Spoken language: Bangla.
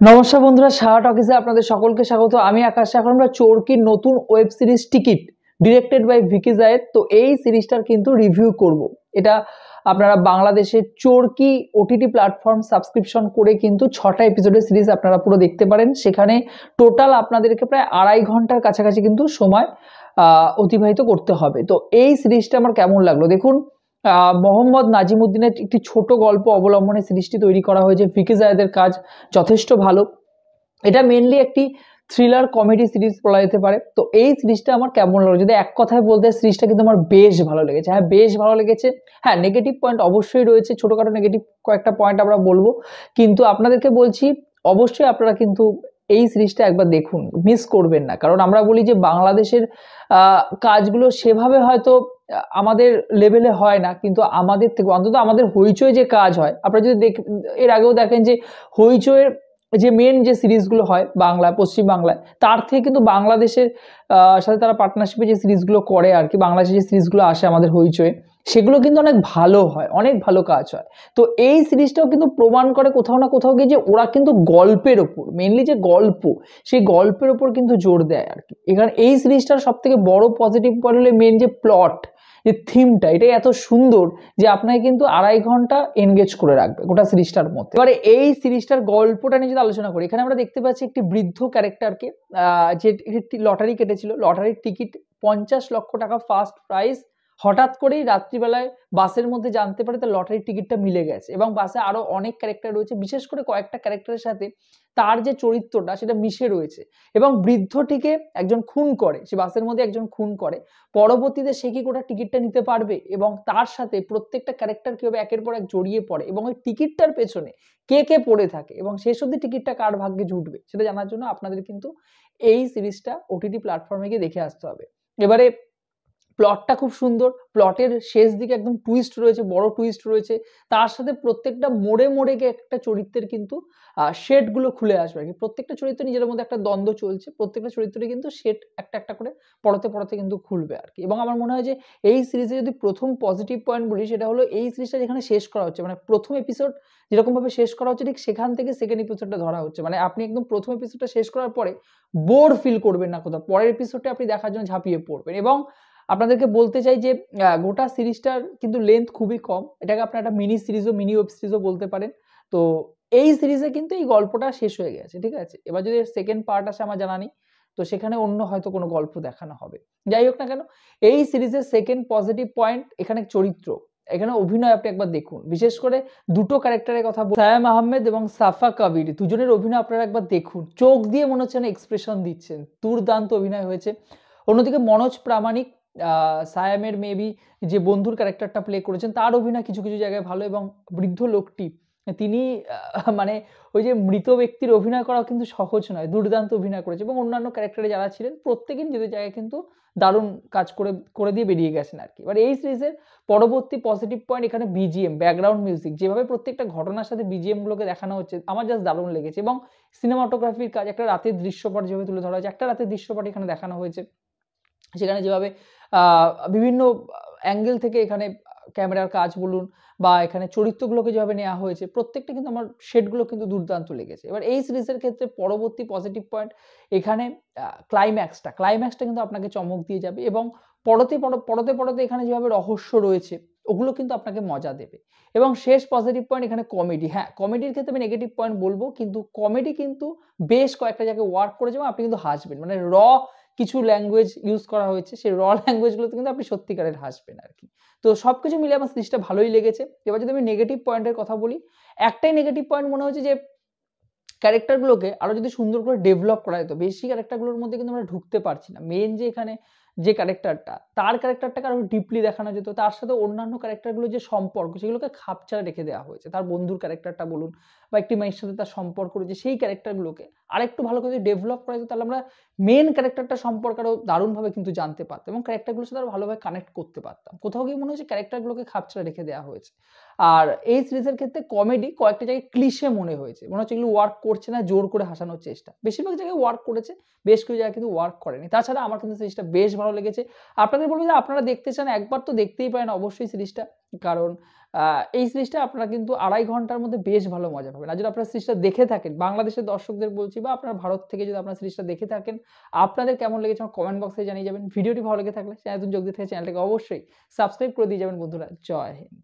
নমস্কার বন্ধুরা, সাহা টকিজে আপনাদের সকলকে স্বাগত। আমি আকাশ। এখন আমরা চোরকির নতুন web series ticket directed by Vicky Zahid, তো এই সিরিজটার কিন্তু রিভিউ করব। এটা আপনারা বাংলাদেশের চোরকি ওটিটি প্ল্যাটফর্ম সাবস্ক্রিপশন করে কিন্তু 6টা এপিসোডের সিরিজ আপনারা পুরো দেখতে পারেন। সেখানে টোটাল আপনাদেরকে প্রায় 2.5 ঘন্টার কাছাকাছি কিন্তু সময় অতিবাহিত করতে হবে। তো এই সিরিজটা আমার কেমন লাগলো দেখুন। মোহাম্মদ নাজিমুদ্দিনের একটি ছোট গল্প অবলম্বনে সিরিজটি তৈরি করা হয়েছে। ভিকি জায়েদের কাজ যথেষ্ট ভালো। এটা মেনলি একটি থ্রিলার কমেডি সিরিজ বলা যেতে পারে। তো এই সিরিজটা আমার কেমন লাগলো, যদি এক কথায় বলতে, সিরিজটা কিন্তু আমার বেশ ভালো লেগেছে। হ্যাঁ, বেশ ভালো লেগেছে। হ্যাঁ, নেগেটিভ পয়েন্ট অবশ্যই রয়েছে, ছোটখাটো নেগেটিভ কয়েকটা পয়েন্ট আমরা বলবো, কিন্তু আপনাদেরকে বলছি অবশ্যই আপনারা কিন্তু এই সিরিজটা একবার দেখুন, মিস করবেন না। কারণ আমরা বলি যে বাংলাদেশের কাজগুলো সেভাবে হয়তো আমাদের লেভেলে হয় না, কিন্তু আমাদের থেকে অন্তত আমাদের হইচই যে কাজ হয়, আপনারা যদি এর আগেও দেখেন যে হইচইয়ের যে মেন যে সিরিজগুলো হয় বাংলা পশ্চিম বাংলায়, তার থেকে কিন্তু বাংলাদেশের সাথে তারা পার্টনারশিপে যে সিরিজগুলো করে আর কি, বাংলাদেশে যে সিরিজগুলো আসে আমাদের হইচয়ে, সেগুলো কিন্তু অনেক ভালো হয়, অনেক ভালো কাজ হয়। তো এই সিরিজটাও কিন্তু প্রমাণ করে কোথাও না কোথাও গিয়ে যে ওরা কিন্তু গল্পের ওপর, মেনলি যে গল্প, সেই গল্পের ওপর কিন্তু জোর দেয় আর কি। এখানে এই সিরিজটার সব থেকে বড় পজিটিভ পয়েন্ট হলো মেন যে প্লট, যে থিমটা, এটাই এত সুন্দর যে আপনাকে কিন্তু 2.5 ঘন্টা এনগেজ করে রাখবে গোটা সিরিজটার মধ্যে। এবারে এই সিরিজটার গল্পটা নিয়ে যদি আলোচনা করি, এখানে আমরা দেখতে পাচ্ছি একটি বৃদ্ধ ক্যারেক্টারকে, যে লটারি কেটেছিল, লটারির টিকিট 50 লক্ষ টাকা ফার্স্ট প্রাইজ। হঠাৎ করেই রাত্রিবেলায় বাসের মধ্যে জানতে পারে তার লটারির টিকিটটা মিলে গেছে, এবং বাসে আরো অনেক ক্যারেক্টার রয়েছে, বিশেষ করে কয়েকটা ক্যারেক্টারের সাথে তার যে চরিত্রটা সেটা মিশে রয়েছে, এবং বৃদ্ধটিকে একজন খুন করে, সে বাসের মধ্যে একজন খুন করে। পরবর্তীতে সে কি গোটা টিকিটটা নিতে পারবে, এবং তার সাথে প্রত্যেকটা ক্যারেক্টার কিভাবে একের পর এক জড়িয়ে পড়ে, এবং ওই টিকিটটার পেছনে কে কে পড়ে থাকে, এবং শেষ অবধি টিকিটটা কার ভাগ্যে জুটবে, সেটা জানার জন্য আপনাদের কিন্তু এই সিরিজটা ওটিটি প্ল্যাটফর্মে গিয়ে দেখে আসতে হবে। এবারে প্লটটা খুব সুন্দর, প্লটের শেষ দিকে একদম টুইস্ট রয়েছে, বড় টুইস্ট রয়েছে। তার সাথে প্রত্যেকটা মোড়ে মোড়ে গিয়ে একটা চরিত্রের কিন্তু শেডগুলো খুলে আসবে আর কি। প্রত্যেকটা চরিত্র নিজের মধ্যে একটা দ্বন্দ্ব চলছে, প্রত্যেকটা চরিত্রে কিন্তু শেড একটা একটা করে পড়তে পড়তে কিন্তু খুলবে আর কি। এবং আমার মনে হয় যে এই সিরিজে যদি প্রথম পজিটিভ পয়েন্ট বলি, সেটা হলো এই সিরিজটা যেখানে শেষ করা হচ্ছে, মানে প্রথম এপিসোড যেরকম ভাবে শেষ করা হচ্ছে, ঠিক সেখান থেকে সেকেন্ড এপিসোডটা ধরা হচ্ছে। মানে আপনি একদম প্রথম এপিসোডটা শেষ করার পরে বোর ফিল করবেন না কোথাও, পরের এপিসোডটা আপনি দেখার জন্য ঝাঁপিয়ে পড়বেন। এবং আপনাদেরকে বলতে চাই যে গোটা সিরিজটার কিন্তু লেন্থ খুবই কম, এটাকে আপনারা একটা মিনি সিরিজও, মিনি ওয়েব সিরিজও বলতে পারেন। তো এই সিরিজে কিন্তু এই গল্পটা শেষ হয়ে গেছে, ঠিক আছে। এবার যদি সেকেন্ড পার্ট আসে আমার জানা নেই, তো সেখানে অন্য হয়তো কোনো গল্প দেখানো হবে। যাই হোক না কেন, এই সিরিজের সেকেন্ড পজিটিভ পয়েন্ট এখানে চরিত্র, এখানে অভিনয় আপনি একবার দেখুন। বিশেষ করে দুটো ক্যারেক্টারের কথা সায়াম আহমেদ এবং সাফা কবির, দুজনের অভিনয় আপনারা একবার দেখুন, চোখ দিয়ে মনে হচ্ছে না এক্সপ্রেশন দিচ্ছেন, দুর্দান্ত অভিনয় হয়েছে। অন্যদিকে মনোজ প্রামাণিক, সায়ামের মেবি যে বন্ধুর ক্যারেক্টারটা প্লে করেছেন, তার অভিনয় কিছু কিছু জায়গায় ভালো। এবং বৃদ্ধ লোকটি, তিনি মানে ওই যে মৃত ব্যক্তির অভিনয় করাও কিন্তু সহজ নয়, দুর্দান্ত অভিনয় করেছে। এবং অন্যান্য ক্যারেক্টারে যারা ছিলেন প্রত্যেকেই নিজেদের জায়গায় কিন্তু দারুণ কাজ করে করে দিয়ে বেরিয়ে গেছেন আর কি। এবার এই সিরিজের পরবর্তী পজিটিভ পয়েন্ট, এখানে বিজিএম, ব্যাকগ্রাউন্ড মিউজিক, যেভাবে প্রত্যেকটা ঘটনার সাথে বিজিএম গুলোকে দেখানো হচ্ছে, আমার জাস্ট দারুণ লেগেছে। এবং সিনেমাটোগ্রাফির কাজ, একটা রাতের দৃশ্যপট যেভাবে তুলে ধরা হয়েছে, একটা রাতের দৃশ্যপট এখানে দেখানো হয়েছে, সেখানে যেভাবে বিভিন্ন অ্যাঙ্গেল থেকে এখানে ক্যামেরার কাজ বলুন, বা এখানে চরিত্রগুলোকে যেভাবে নেওয়া হয়েছে, প্রত্যেকটা কিন্তু আমার শেডগুলো কিন্তু দুর্দান্ত লেগেছে। এবার এই সিরিজের ক্ষেত্রে পরবর্তী পজিটিভ পয়েন্ট, এখানে ক্লাইম্যাক্সটা কিন্তু আপনাকে চমক দিয়ে যাবে। এবং পড়তে এখানে যেভাবে রহস্য রয়েছে, ওগুলো কিন্তু আপনাকে মজা দেবে। এবং শেষ পজিটিভ পয়েন্ট, এখানে কমেডি। হ্যাঁ, কমেডির ক্ষেত্রে আমি নেগেটিভ পয়েন্ট বলবো, কিন্তু কমেডি কিন্তু বেশ কয়েকটা জায়গায় ওয়ার্ক করেছে, এবং আপনি কিন্তু হাসবেন। মানে কিছু ল্যাঙ্গুয়েজ ইউজ করা হয়েছে, সেই ল্যাঙ্গুয়েজগুলোতে কিন্তু আপনি সত্যিকারের হাসবেন আর কি। তো সবকিছু মিলে আমার সিরিজটা ভালোই লেগেছে। এবার যদি আমি নেগেটিভ পয়েন্টের কথা বলি, একটাই নেগেটিভ পয়েন্ট মনে হচ্ছে যে ক্যারেক্টারগুলোকে আরো যদি সুন্দর করে ডেভেলপ করা যেত। বেশি ক্যারেক্টারগুলোর মধ্যে কিন্তু আমরা ঢুকতে পারছি না। মেইন যে এখানে যে ক্যারেক্টারটা, তার ক্যারেক্টারটাকে আরো ডিপলি দেখানো যেত। তার সাথে অন্যান্য ক্যারেক্টারগুলোর যে সম্পর্ক, সেগুলোকে খাপছাড়া রেখে দেওয়া হয়েছে। তার বন্ধুর ক্যারেক্টারটা বলুন, বা একটি মেয়ের সাথে তার সম্পর্ক রয়েছে, সেই ক্যারেক্টারগুলোকে আরেকটু ভালো করে যদি ডেভেলপ করা যেত, তাহলে আমরা মেন ক্যারেক্টারটা সম্পর্কে আরো দারুণভাবে কিন্তু জানতে পারতাম, এবং ক্যারেক্টারগুলোর সাথে আরো ভালোভাবে কানেক্ট করতে পারতাম। কোথাও গিয়ে মনে হচ্ছে ক্যারেক্টারগুলোকে খাপছাড়া রেখে দেওয়া হয়েছে। আর এই সিরিজের ক্ষেত্রে কমেডি কয়েকটা জায়গায় ক্লিশে মনে হয়েছে, মনে হচ্ছে এগুলো ওয়ার্ক করছে না, জোর করে হাসানোর চেষ্টা। বেশিরভাগ জায়গায় ওয়ার্ক করেছে, বেশ কিছু জায়গায় কিন্তু ওয়ার্ক করেনি। তাছাড়া আমার কিন্তু সিরিজটা বেশ ভালো লেগেছে। আপনাদের বলবো যে আপনারা দেখতে চান, একবার তো দেখতেই পারেন অবশ্যই সিরিজটা, কারণ এই সিরিজটা আপনারা কিন্তু 2.5 ঘন্টার মধ্যে বেশ ভালো মজা পাবেন। আর যদি আপনারা সিরিজটা দেখে থাকেন, বাংলাদেশের দর্শকদের বলছি বা আপনারা ভারত থেকে যদি আপনারা সিরিজটা দেখে থাকেন, আপনাদের কেমন লেগেছে আমার কমেন্ট বক্সে জানিয়ে যাবেন। ভিডিওটি ভালো লেগে থাকলে চ্যানেলে নতুন যোগ দিতে চ্যানেলটাকে অবশ্যই সাবস্ক্রাইব করে দিয়ে যাবেন বন্ধুরা। জয় হিন্দ।